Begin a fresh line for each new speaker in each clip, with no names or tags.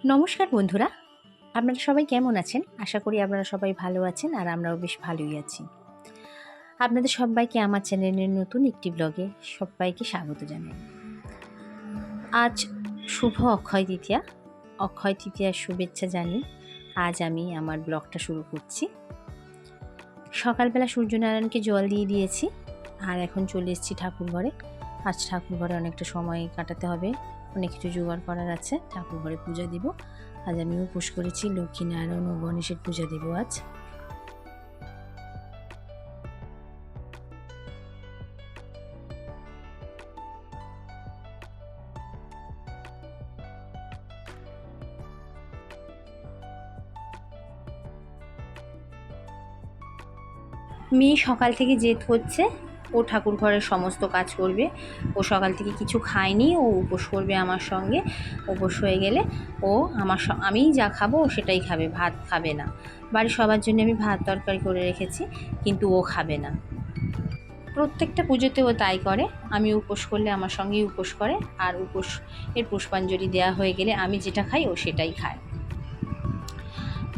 নমস্কার বন্ধুরা, আপনারা সবাই কেমন আছেন? আশা করি আপনারা সবাই ভালো আছেন আর আমরাও বেশ ভালোই আছি। আপনাদের সবাইকে আমার চ্যানেলের নতুন একটি ব্লগে সবাইকে স্বাগত জানাই। আজ শুভ অক্ষয় তৃতীয়া। অক্ষয় তৃতীয়ার শুভেচ্ছা জানিয়ে আজ আমি আমার ব্লগটা শুরু করছি। সকালবেলা সূর্যনারায়ণকে জল দিয়ে দিয়েছি আর এখন চলে এসেছি ঠাকুর ঘরে। আজ ঠাকুর ঘরে অনেকটা সময় কাটাতে হবে, অনেক কিছু জোগাড় করার আছে। ঠাকুর ঘরে পূজা দিব। আজ আমি উপোস করেছি, লক্ষ্মীনারায়ণ ও গণেশের পূজা দেব আজ। মেয়ে সকাল থেকে জেদ করছে, ও ঠাকুর ঘরের সমস্ত কাজ করবে। ও সকাল থেকে কিছু খায়নি, ও উপোস করবে আমার সঙ্গে। উপোস হয়ে গেলে ও আমি যা খাবো ও সেটাই খাবে, ভাত খাবে না। বাড়ির সবার জন্য আমি ভাত তরকারি করে রেখেছি, কিন্তু ও খাবে না। প্রত্যেকটা পুজোতে ও তাই করে। আমি উপোস করলে আমার সঙ্গেই উপোস করে, আর এর পুষ্পাঞ্জলি দেওয়া হয়ে গেলে আমি যেটা খাই ও সেটাই খায়।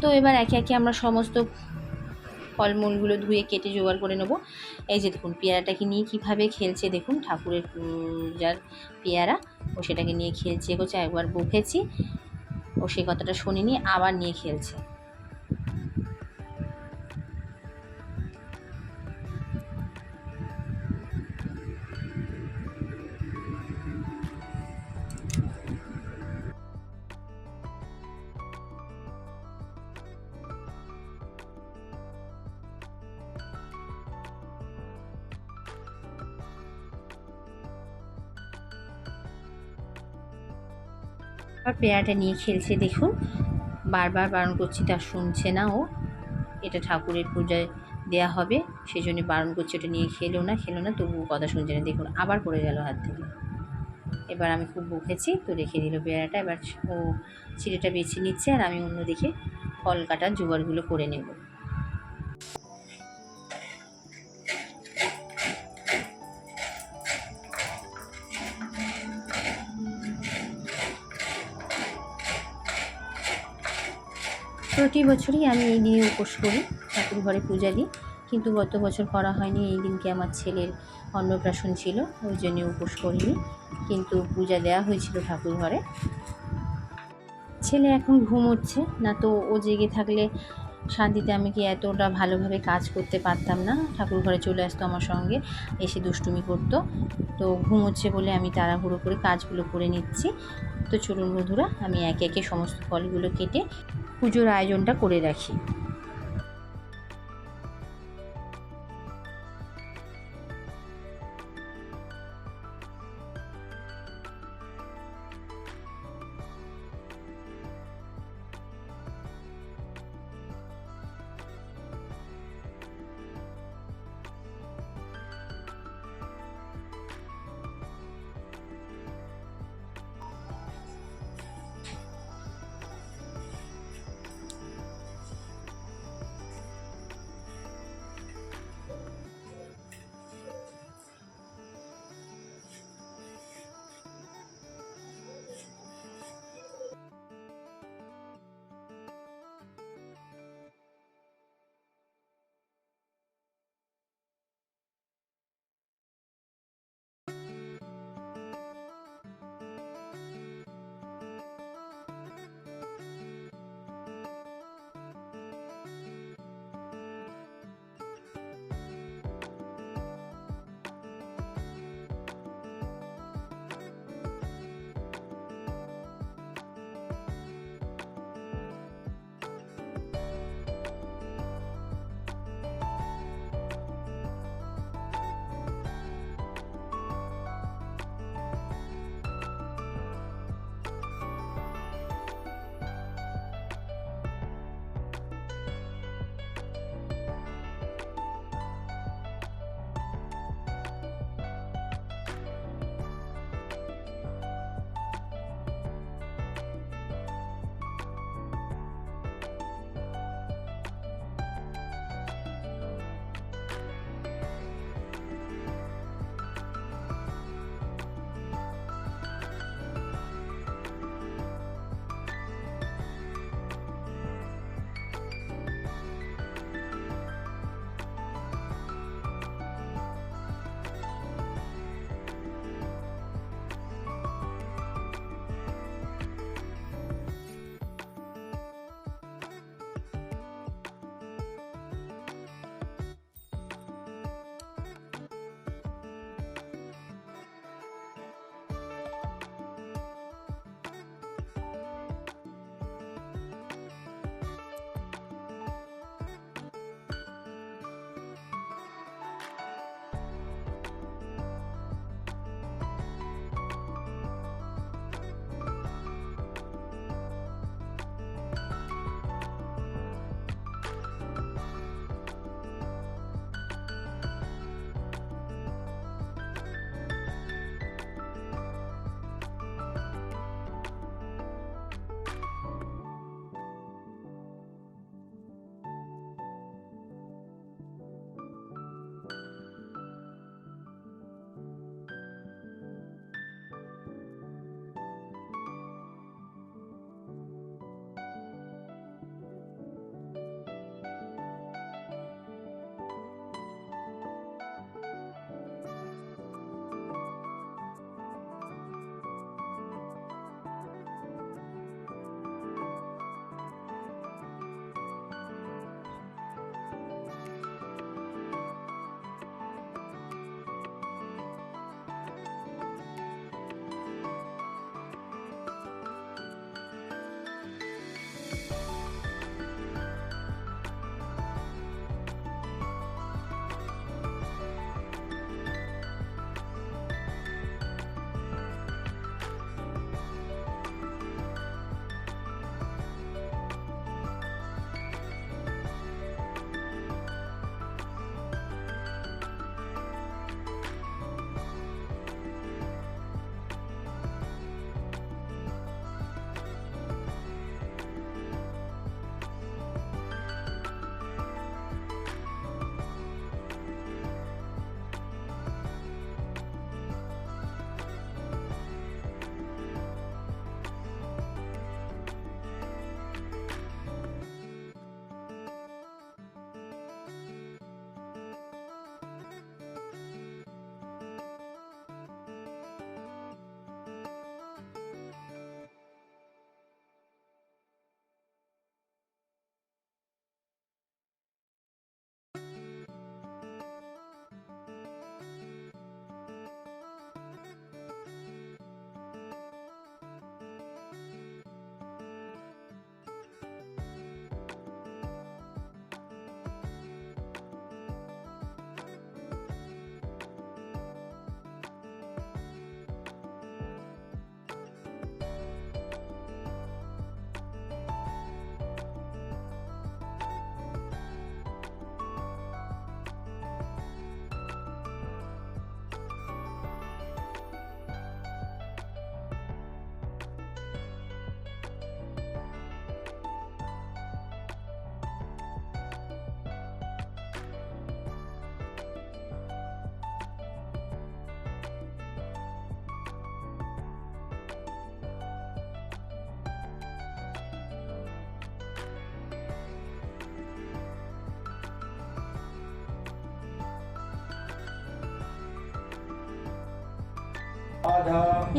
তো এবার একে একে আমরা সমস্ত ফলমূলগুলো ধুয়ে কেটে জোগাড় করে নেব। এই যে দেখুন পেয়ারাটাকে নিয়ে কীভাবে খেলছে, দেখুন ঠাকুরের যার পেয়ারা, ও সেটাকে নিয়ে খেলছে। এগোচ্ছে, একবার বকেছি, ও সে কথাটা শুনিনি, আবার নিয়ে খেলছে। আর পেয়ারাটা নিয়ে খেলছে, দেখুন বারবার বারণ করছি, তা শুনছে না ও। এটা ঠাকুরের পূজায় দেয়া হবে, সেই জন্য বারণ করছে, ওটা নিয়ে খেলো না, তবুও কথা শুনছে না। দেখুন আবার পড়ে গেল হাত থেকে। এবার আমি খুব বকেছি, তো রেখে দিল পেয়ারাটা। এবার ও চিড়েটা বেছে নিচ্ছে আর আমি অন্যদিকে ফল কাটার জোগাড়গুলো করে নেব। প্রতি বছরই আমি এই দিনে উপোস করি, ঠাকুর ঘরে পূজা দিই, কিন্তু গত বছর করা হয়নি। এই দিনকে আমার ছেলের অন্নপ্রাশন ছিল, ওই জন্য উপোস করিনি, কিন্তু পূজা দেওয়া হয়েছিল ঠাকুর ঘরে। ছেলে এখন ঘুমোচ্ছে না, তো ও জেগে থাকলে শান্তিতে আমি কি এতটা ভালোভাবে কাজ করতে পারতাম না। ঠাকুর ঘরে চলে আসতো আমার সঙ্গে, এসে দুষ্টুমি করতো। তো ঘুমোচ্ছে বলে আমি তাড়াহুড়ো করে কাজগুলো করে নিচ্ছি। তো চলুন বন্ধুরা, আমি একে একে সমস্ত ফলগুলো কেটে পুজোর আয়োজনটা করে রাখি।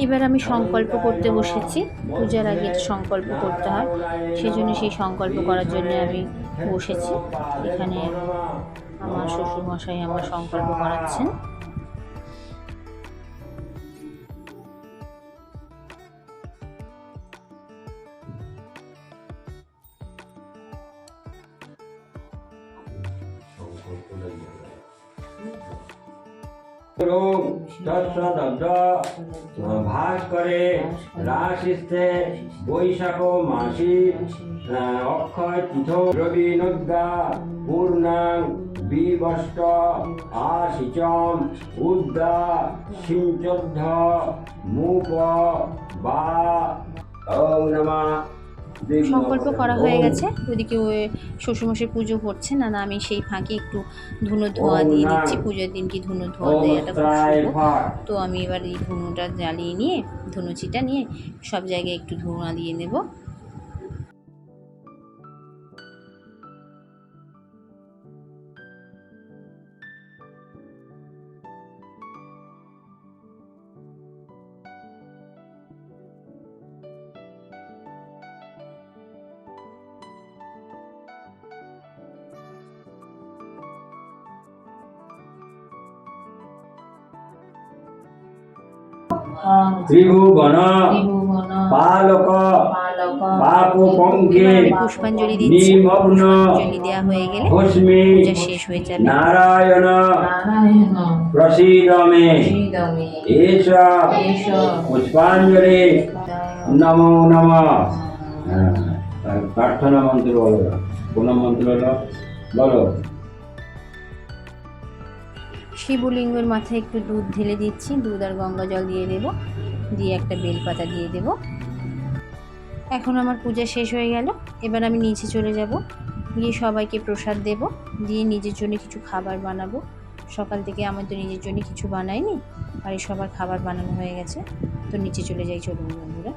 এবার আমি সংকল্প করতে বসেছি। পূজার আগে সংকল্প করতে হয়, সেজন্য সেই সংকল্প করার জন্য আমি বসেছি। এখানে আমার শ্বশুরমশাই আমার সংকল্প করাচ্ছেন।
ভাস করে রাশিস্থে বৈশাখ মাসি অক্ষয় তীর্থ রবি নদ্যা পূর্ণাং বিবষ্ট আশিচম উদ্দা সিঞ্চদ্ধ মূপ বা ওম নমঃ।
সংকল্প করা হয়ে গেছে, ওদিকে শ্বশুরমশাই পুজো করছেন, না আমি সেই ফাঁকে একটু ধুনো ধোয়া দিয়ে দিচ্ছি। পুজোর দিন কি ধুনো ধোয়া দেওয়াটা খুব শুভ, তো আমি এবার এই ধুনোটা জ্বালিয়ে নিয়ে ধুনুচিটা নিয়ে সব জায়গায় একটু ধোঁয়া দিয়ে নেব।
ত্রিভুবন পালক পাপপঙ্কে
পুষ্পাঞ্জলি দিচ্ছি। পুষ্পাঞ্জলি দেওয়া হয়ে গেলে পূজা শেষ হয়ে যাবে।
নারায়ণ প্রসীদ মে এষ পুষ্পাঞ্জলি নমো নমঃ। প্রার্থনা মন্ত্র বলো, কোন মন্ত্র হলো বলো?
শিবলিঙ্গের মাথায় একটু দুধ ঢেলে দিচ্ছি, দুধ আর গঙ্গা জল দিয়ে দেব, দিয়ে একটা বেলপাতা দিয়ে দেব। এখন আমার পূজা শেষ হয়ে গেল, এবার আমি নিচে চলে যাব, গিয়ে সবাইকে প্রসাদ দেব, দিয়ে নিজের জন্য কিছু খাবার বানাবো। সকাল থেকে আমার তো নিজের জন্য কিছু বানাইনি, আর এই সবার খাবার বানানো হয়ে গেছে, তো নিচে চলে যাই। চলুন বন্ধুরা।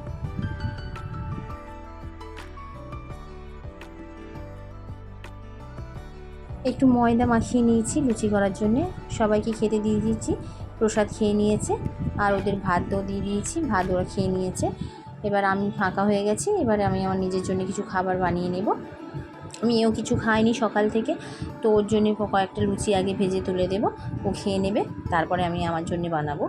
একটু ময়দা মাখিয়ে নিয়েছি লুচি করার জন্যে, সবাইকে খেতে দিয়ে দিয়েছি, প্রসাদ খেয়ে নিয়েছে, আর ওদের ভাতও দিয়ে দিয়েছি, ভাত ওরা খেয়ে নিয়েছে। এবার আমি ফাঁকা হয়ে গেছি, এবারে আমি আমার নিজের জন্য কিছু খাবার বানিয়ে নেব। মেয়েও কিছু খায়নি সকাল থেকে, তো ওর জন্যে কয়েকটা লুচি আগে ভেজে তুলে দেব, ও খেয়ে নেবে, তারপরে আমি আমার জন্য বানাবো।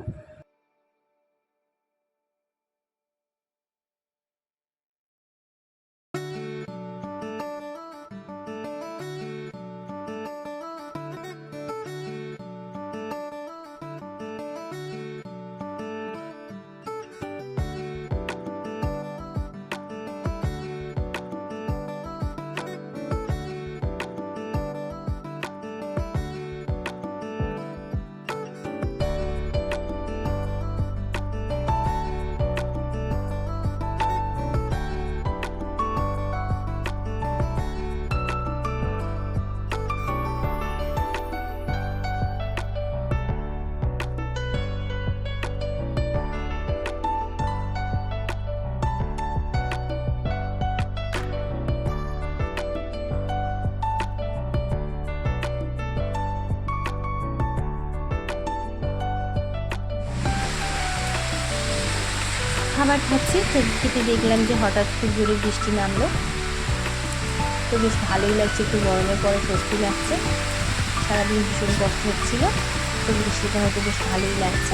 খাবার খাচ্ছি, খেতে দেখলাম যে হঠাৎ খুব জোরে বৃষ্টি নামলো, তো বেশ ভালোই লাগছে, একটু গরমের পরে স্বস্তি লাগছে। সারাদিন ভীষণ কষ্ট হচ্ছিলো, তো বৃষ্টিটা হয়তো বেশ ভালোই লাগছে।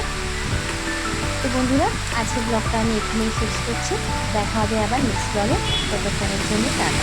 তো বন্ধুরা, আজকের ব্লগটা আমি এখানেই শেষ করছি, দেখা হবে আবার নেক্সট ব্লগে। ততক্ষণের জন্য টাটা।